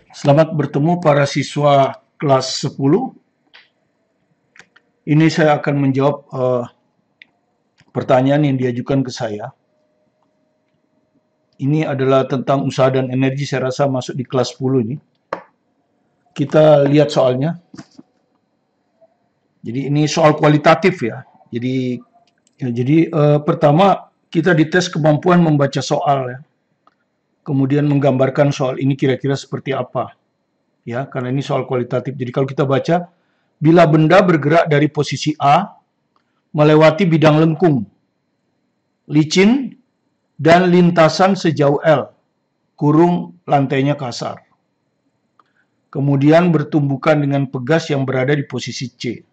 Selamat bertemu para siswa kelas 10. Ini saya akan menjawab pertanyaan yang diajukan ke saya. Ini adalah tentang usaha dan energi, saya rasa masuk di kelas 10 ini. Kita lihat soalnya. Jadi ini soal kualitatif ya. Jadi pertama kita dites kemampuan membaca soal ya. Kemudian menggambarkan soal ini kira-kira seperti apa. Ya, karena ini soal kualitatif. Jadi kalau kita baca, bila benda bergerak dari posisi A melewati bidang lengkung, licin, dan lintasan sejauh L, kurung lantainya kasar. Kemudian bertumbukan dengan pegas yang berada di posisi C.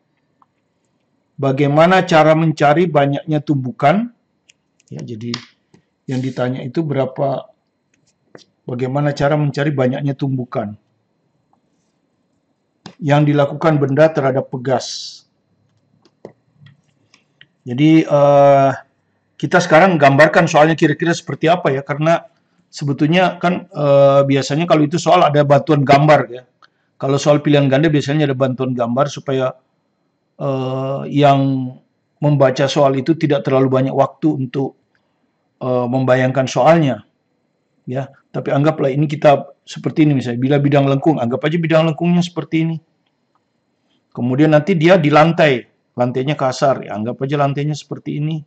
Bagaimana cara mencari banyaknya tumbukan? Ya, jadi yang ditanya itu bagaimana cara mencari banyaknya tumbukan yang dilakukan benda terhadap pegas. Jadi kita sekarang gambarkan soalnya kira-kira seperti apa ya, karena sebetulnya kan biasanya kalau itu soal ada bantuan gambar ya. Kalau soal pilihan ganda biasanya ada bantuan gambar supaya yang membaca soal itu tidak terlalu banyak waktu untuk membayangkan soalnya. Ya, tapi anggaplah ini kita seperti ini misalnya, bila bidang lengkung, anggap aja bidang lengkungnya seperti ini. Kemudian nanti dia di lantai, lantainya kasar, ya, anggap aja lantainya seperti ini.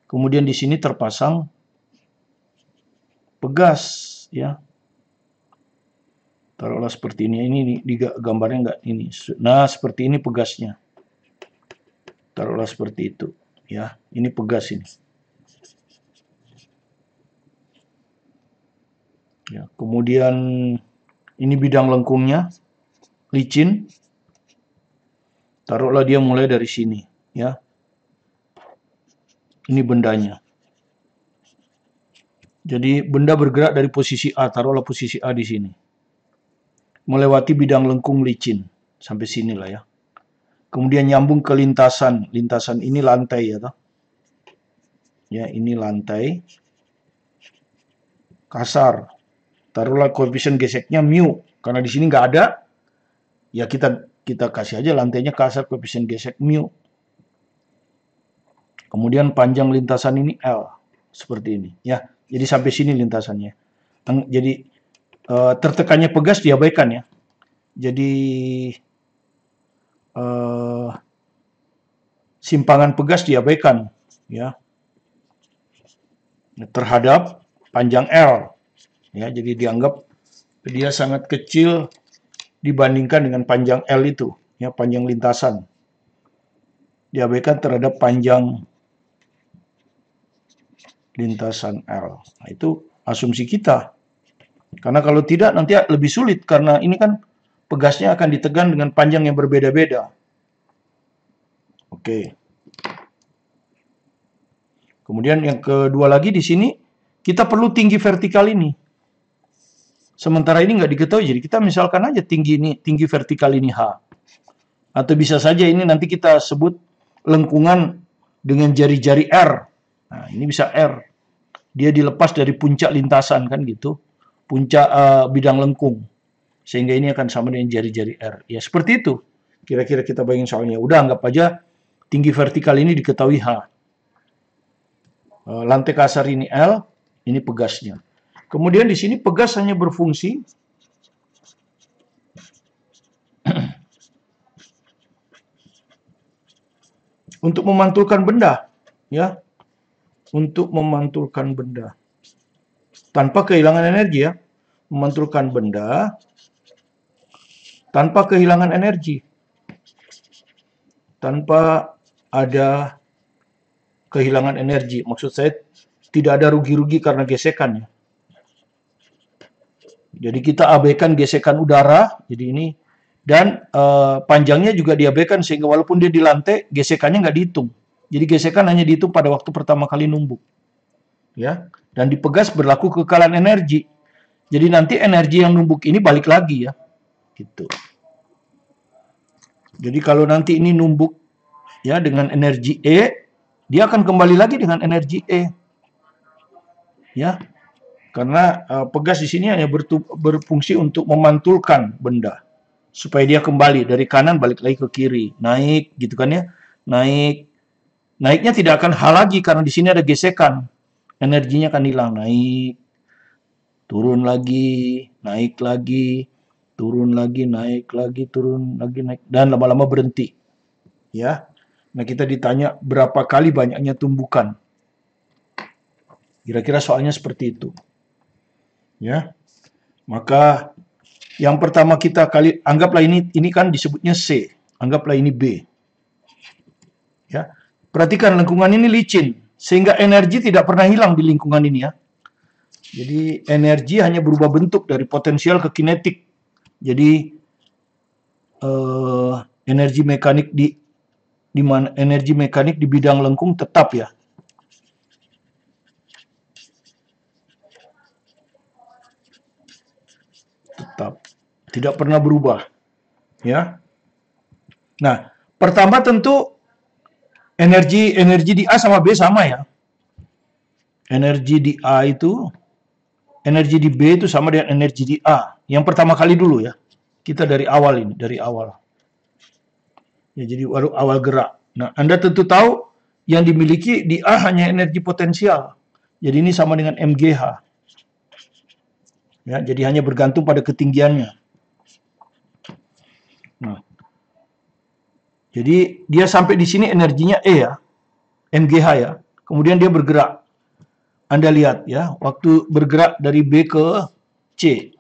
Kemudian di sini terpasang pegas, ya. Taruhlah seperti ini. Ini di gambarnya enggak ini. Nah, seperti ini pegasnya. Taruhlah seperti itu, ya. Ini pegas ini. Ya, kemudian ini bidang lengkungnya, licin. Taruhlah dia mulai dari sini, ya. Ini bendanya. Jadi benda bergerak dari posisi A, taruhlah posisi A di sini. Melewati bidang lengkung licin, sampai sinilah ya. Kemudian nyambung ke lintasan. Lintasan ini lantai ya, toh. Ya, ini lantai. Kasar. Taruhlah koefisien geseknya mu, karena di sini nggak ada. Ya kita kasih aja lantainya kasar, koefisien gesek mu. Kemudian panjang lintasan ini L, seperti ini. Ya, jadi sampai sini lintasannya. Jadi tertekannya pegas diabaikan ya. Jadi simpangan pegas diabaikan ya. Terhadap panjang L. Ya, jadi dianggap dia sangat kecil dibandingkan dengan panjang L itu, ya, panjang lintasan. Diabaikan terhadap panjang lintasan L. Nah, itu asumsi kita. Karena kalau tidak nanti lebih sulit, karena ini kan pegasnya akan ditekan dengan panjang yang berbeda-beda. Oke. Kemudian yang kedua lagi di sini, kita perlu tinggi vertikal ini. Sementara ini nggak diketahui, jadi kita misalkan aja tinggi vertikal ini H. Atau bisa saja ini nanti kita sebut lengkungan dengan jari-jari R. Nah, ini bisa R. Dia dilepas dari puncak lintasan kan gitu. Puncak bidang lengkung. Sehingga ini akan sama dengan jari-jari R. Ya seperti itu. Kira-kira kita bayangin soalnya. Udah anggap aja tinggi vertikal ini diketahui H. Lantai kasar ini L, ini pegasnya. Kemudian di sini pegas hanya berfungsi untuk memantulkan benda, ya, untuk memantulkan benda tanpa kehilangan energi ya, memantulkan benda tanpa kehilangan energi, tanpa ada kehilangan energi. Maksud saya tidak ada rugi-rugi karena gesekan ya. Jadi kita abaikan gesekan udara, jadi ini, dan panjangnya juga diabaikan sehingga walaupun dia di lantai, gesekannya nggak dihitung. Jadi gesekan hanya dihitung pada waktu pertama kali numbuk. Ya, dan di pegas berlaku kekalahan energi. Jadi nanti energi yang numbuk ini balik lagi ya. Gitu. Jadi kalau nanti ini numbuk ya dengan energi E, dia akan kembali lagi dengan energi E. Ya. Karena pegas di sini hanya berfungsi untuk memantulkan benda supaya dia kembali dari kanan balik lagi ke kiri, naik gitu kan ya. Naiknya tidak akan hal lagi karena di sini ada gesekan. Energinya akan hilang, naik, turun lagi, naik lagi, turun lagi, naik lagi, turun lagi, naik, dan lama-lama berhenti. Ya. Nah, kita ditanya berapa kali banyaknya tumbukan. Kira-kira soalnya seperti itu. Ya. Maka yang pertama kita anggaplah ini kan disebutnya C, anggaplah ini B. Ya. Perhatikan lingkungan ini licin sehingga energi tidak pernah hilang di lingkungan ini ya. Jadi energi hanya berubah bentuk dari potensial ke kinetik. Jadi energi mekanik di mana energi mekanik di bidang lengkung tetap ya. Tetap. Tidak pernah berubah. Ya. Nah, pertama tentu energi di A sama B sama ya. Energi di A itu, energi di B itu sama dengan energi di A. Yang pertama kali dulu ya. Kita dari awal ini, dari awal. Ya, jadi baru awal gerak. Nah, Anda tentu tahu yang dimiliki di A hanya energi potensial. Jadi ini sama dengan MGH. Ya, jadi hanya bergantung pada ketinggiannya. Nah, jadi dia sampai di sini energinya E ya, MGH ya. Kemudian dia bergerak. Anda lihat ya, waktu bergerak dari B ke C.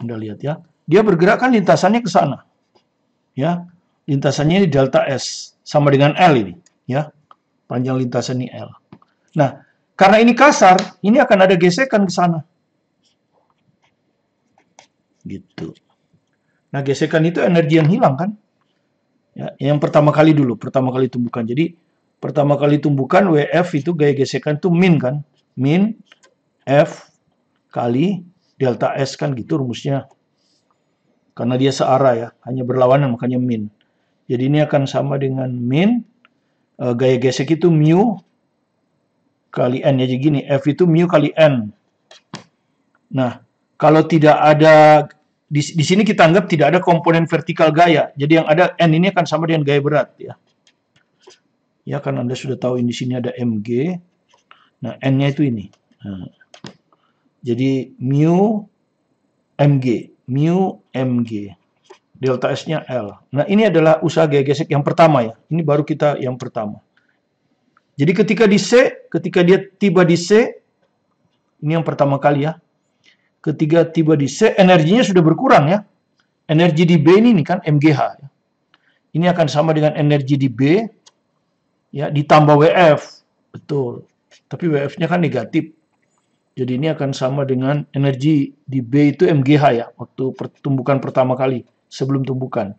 Anda lihat ya, dia bergerak kan lintasannya ke sana. Ya, lintasannya ini delta S sama dengan L ini, ya. Panjang lintasan ini L. Nah, karena ini kasar, ini akan ada gesekan ke sana. Gitu. Nah, gesekan itu energi yang hilang kan? Ya, yang pertama kali dulu, pertama kali tumbukan. Jadi, pertama kali tumbukan WF itu gaya gesekan itu min kan? Min F kali delta S kan gitu rumusnya. Karena dia searah ya, hanya berlawanan makanya min. Jadi ini akan sama dengan min, gaya gesek itu mu kali N ya, jadi gini, F itu mu kali N. Nah, kalau tidak ada, di sini kita anggap tidak ada komponen vertikal gaya, jadi yang ada N ini akan sama dengan gaya berat ya. Ya kan Anda sudah tahu ini di sini ada mg, nah N-nya itu ini. Nah, jadi mu mg, delta S-nya L. Nah, ini adalah usaha gaya gesek yang pertama ya. Ini baru kita yang pertama. Jadi ketika dia tiba di C, ini yang pertama kali ya. Ketika tiba di C, energinya sudah berkurang ya. Energi di B ini kan MGH. Ya. Ini akan sama dengan energi di B, ya ditambah WF. Betul. Tapi WF-nya kan negatif. Jadi ini akan sama dengan energi di B itu MGH ya, waktu tumbukan pertama kali, sebelum tumbukan.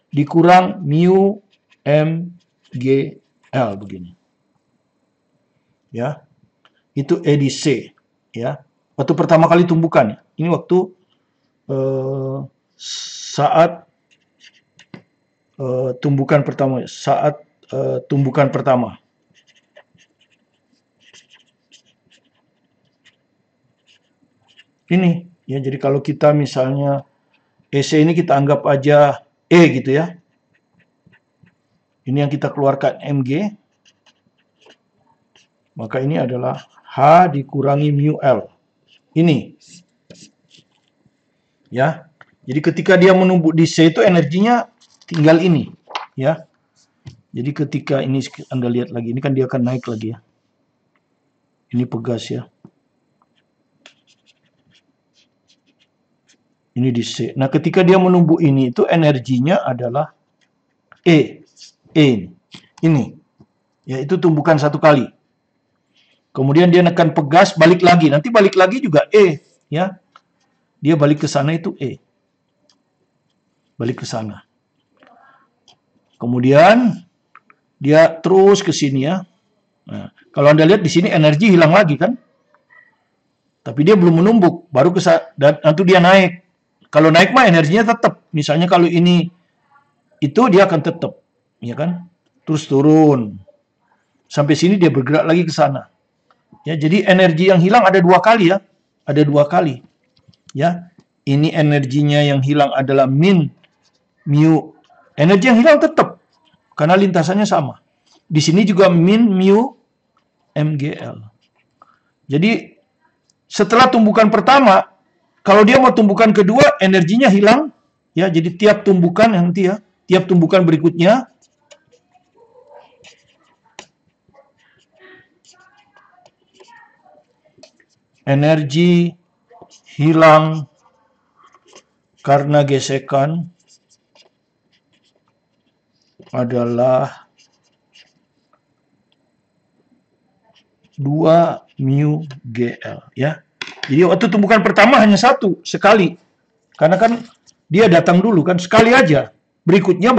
Dikurang mu MGL begini. Ya. Itu E di C, ya. Waktu pertama kali tumbukan ya. Ini waktu saat tumbukan pertama, saat tumbukan pertama. Ini ya, jadi kalau kita misalnya EC ini kita anggap aja E gitu ya. Ini yang kita keluarkan Mg. Maka ini adalah H dikurangi mu L. Ini. Ya. Jadi ketika dia menumbuk di C itu energinya tinggal ini, ya. Jadi ketika ini Anda lihat lagi, ini kan dia akan naik lagi ya. Ini pegas ya. Ini di C. Nah, ketika dia menumbuk ini itu energinya adalah E. E ini. Ya, itu tumbukan satu kali. Kemudian dia nekan pegas, balik lagi. Nanti balik lagi juga E, ya. Dia balik ke sana itu E. Balik ke sana. Kemudian dia terus ke sini ya. Nah, kalau Anda lihat di sini energi hilang lagi kan? Tapi dia belum menumbuk, baru ke dan nanti dia naik. Kalau naik mah energinya tetap. Misalnya kalau ini itu dia akan tetap, ya kan? Terus turun. Sampai sini dia bergerak lagi ke sana. Ya, jadi energi yang hilang ada 2 kali ya. Ada 2 kali. Ya. Ini energinya yang hilang adalah min mu. Energi yang hilang tetap karena lintasannya sama. Di sini juga min mu mgl. Jadi setelah tumbukan pertama, kalau dia mau tumbukan kedua, energinya hilang. Ya, jadi tiap tumbukan nanti ya, tiap tumbukan berikutnya energi hilang karena gesekan adalah 2 mu gl ya. Jadi waktu tumbukan pertama hanya satu sekali. Karena kan dia datang dulu kan sekali aja. Berikutnya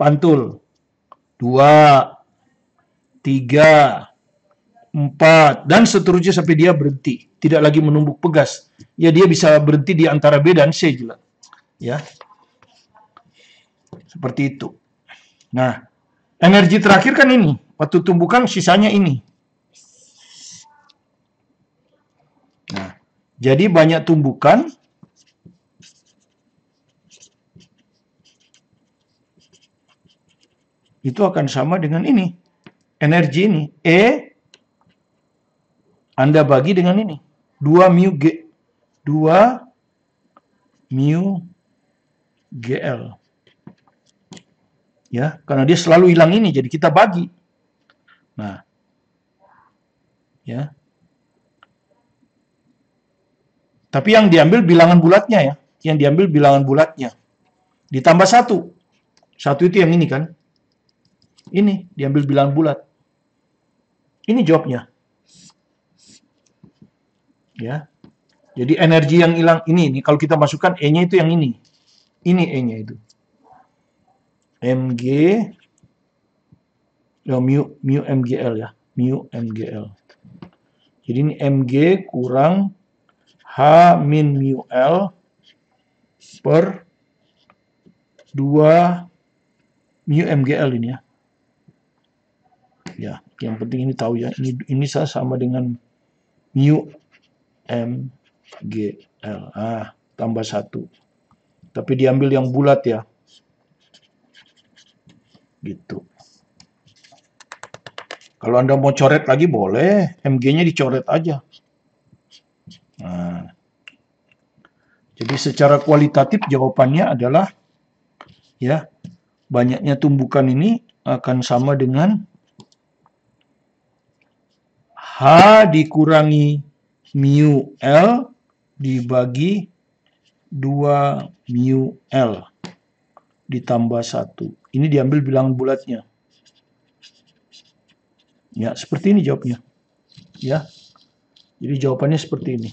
pantul. 2 3 4 dan seterusnya sampai dia berhenti. Tidak lagi menumbuk pegas. Ya dia bisa berhenti di antara B dan C juga. Ya. Seperti itu. Nah, energi terakhir kan ini. Waktu tumbukan sisanya ini. Nah, jadi banyak tumbukan itu akan sama dengan ini. Energi ini. E Anda bagi dengan ini. 2 mu gl. Ya, karena dia selalu hilang ini, jadi kita bagi. Nah, ya. Tapi yang diambil bilangan bulatnya ya, yang diambil bilangan bulatnya. Ditambah 1. 1 itu yang ini kan. Ini diambil bilangan bulat. Ini jawabnya. Ya. Jadi energi yang hilang ini kalau kita masukkan E-nya itu yang ini. Ini E-nya itu. Mg ya, mu mgl ya. Mu mgl. Jadi ini Mg kurang H min mu L per 2 mu mgl ini ya. Ya, yang penting ini tahu ya. Ini sama dengan mu mgl. Tambah 1. Tapi diambil yang bulat ya. Gitu. Kalau Anda mau coret lagi boleh, mg-nya dicoret aja. Nah, jadi secara kualitatif jawabannya adalah ya, banyaknya tumbukan ini akan sama dengan H dikurangi mu L dibagi 2 mu L ditambah 1. Ini diambil bilangan bulatnya. Ya, seperti ini jawabnya. Ya. Jadi jawabannya seperti ini.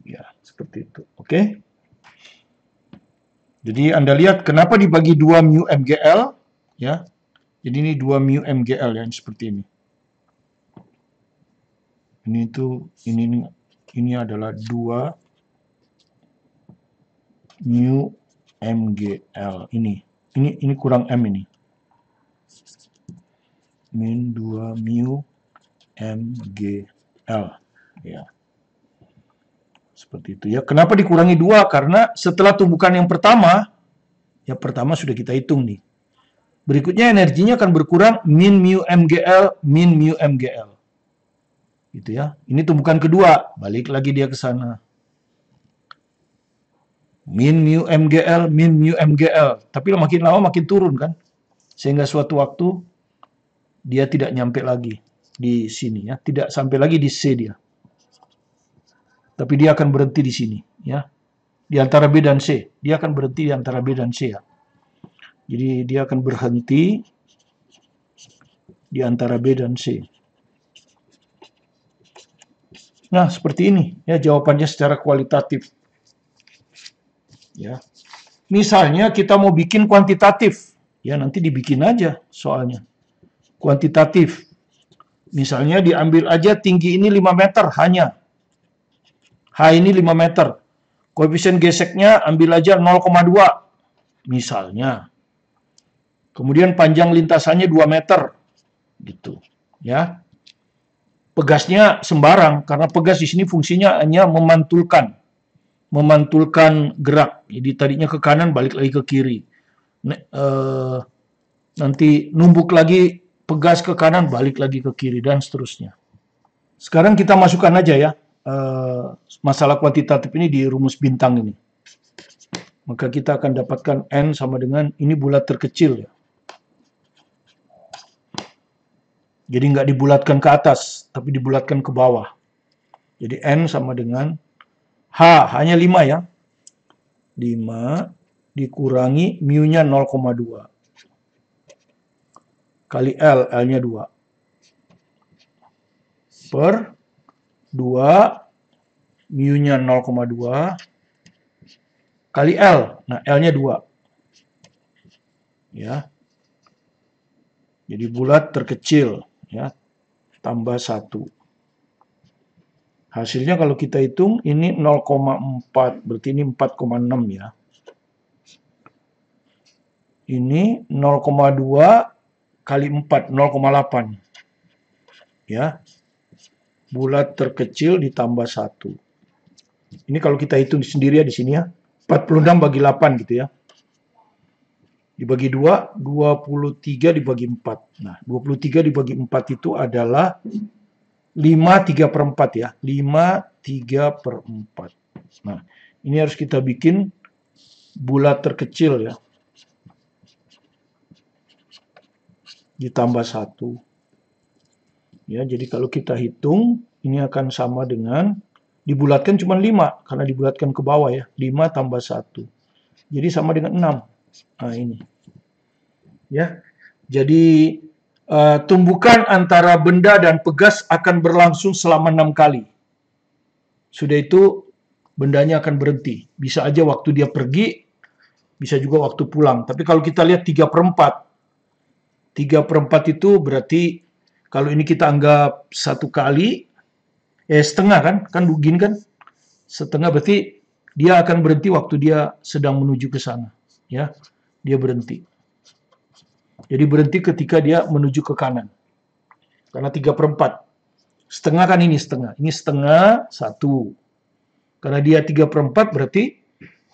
Ya, seperti itu. Oke. Jadi Anda lihat kenapa dibagi 2 mu mgl, ya. Jadi ini 2 mu mgl ya, seperti ini. Ini adalah 2 mu mgl. Ini kurang m ini. Min 2 mu mgl. Ya. Seperti itu ya. Kenapa dikurangi 2? Karena setelah tumbukan yang pertama, ya pertama sudah kita hitung nih. Berikutnya energinya akan berkurang min mu mgl, min mu mgl. Gitu ya. Ini tumbukan kedua, balik lagi dia ke sana. Min mu mgl, min mu mgl. Tapi makin lama makin turun kan. Sehingga suatu waktu dia tidak nyampe lagi di sini ya, tidak sampai lagi di C dia. Tapi dia akan berhenti di sini ya. Di antara B dan C. Dia akan berhenti di antara B dan C ya. Jadi dia akan berhenti di antara B dan C. Nah, seperti ini ya jawabannya secara kualitatif. Ya. Misalnya kita mau bikin kuantitatif, ya nanti dibikin aja soalnya. Kuantitatif. Misalnya diambil aja tinggi ini 5 meter hanya. H ini 5 meter. Koefisien geseknya ambil aja 0,2 misalnya. Kemudian panjang lintasannya 2 meter. Gitu. Ya. Pegasnya sembarang, karena pegas di sini fungsinya hanya memantulkan gerak. Jadi tadinya ke kanan, balik lagi ke kiri. Nanti numbuk lagi, pegas ke kanan, balik lagi ke kiri, dan seterusnya. Sekarang kita masukkan aja ya, masalah kuantitatif ini di rumus bintang ini. Maka kita akan dapatkan N sama dengan, ini bulat terkecil ya. Jadi nggak dibulatkan ke atas, tapi dibulatkan ke bawah. Jadi N sama dengan H, hanya 5 ya. 5 dikurangi mu-nya 0,2. Kali L, L-nya 2. Per 2, mu-nya 0,2. Kali L, nah L-nya 2. Ya. Jadi bulat terkecil. Ya, tambah 1. Hasilnya kalau kita hitung ini 0,4, berarti ini 4,6 ya. Ini 0,2 kali 4, 0,8. Ya. Bulat terkecil ditambah 1. Ini kalau kita hitung sendiri ya di sini ya. 46 bagi 8 gitu ya. Dibagi 2, 23 dibagi 4. Nah, 23 dibagi 4 itu adalah 5/3/4 ya. 5/3/4. Nah, ini harus kita bikin bulat terkecil ya. Ditambah 1. Ya, jadi kalau kita hitung, ini akan sama dengan, dibulatkan cuma 5, karena dibulatkan ke bawah ya. 5 tambah 1. Jadi sama dengan 6. Nah, ini. Ya. Jadi tumbukan antara benda dan pegas akan berlangsung selama 6 kali. Sudah itu bendanya akan berhenti. Bisa aja waktu dia pergi, bisa juga waktu pulang. Tapi kalau kita lihat 3/4. 3/4 itu berarti kalau ini kita anggap 1 kali, setengah kan? Kan begini kan? Setengah berarti dia akan berhenti waktu dia sedang menuju ke sana. Ya, dia berhenti. Jadi berhenti ketika dia menuju ke kanan. Karena 3/4. Setengah kan ini setengah. Ini setengah 1. Karena dia 3/4 berarti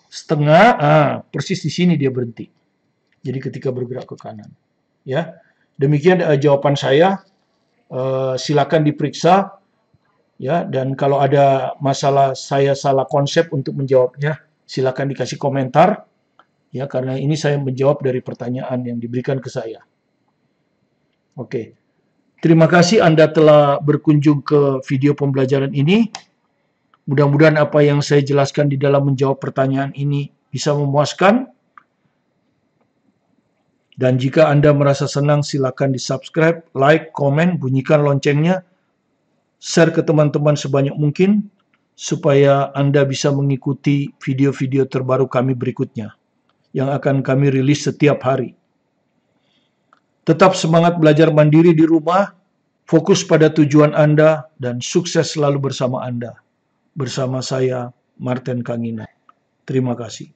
setengah, persis di sini dia berhenti. Jadi ketika bergerak ke kanan. Ya, demikian jawaban saya. Silakan diperiksa. Ya, dan kalau ada masalah saya salah konsep untuk menjawabnya, silakan dikasih komentar. Ya, karena ini saya menjawab dari pertanyaan yang diberikan ke saya. Oke. Terima kasih Anda telah berkunjung ke video pembelajaran ini. Mudah-mudahan apa yang saya jelaskan di dalam menjawab pertanyaan ini bisa memuaskan. Dan jika Anda merasa senang, silakan di-subscribe, like, komen, bunyikan loncengnya, share ke teman-teman sebanyak mungkin, supaya Anda bisa mengikuti video-video terbaru kami berikutnya, yang akan kami rilis setiap hari. Tetap semangat belajar mandiri di rumah, fokus pada tujuan Anda, dan sukses selalu bersama Anda. Bersama saya, Martin Kangina. Terima kasih.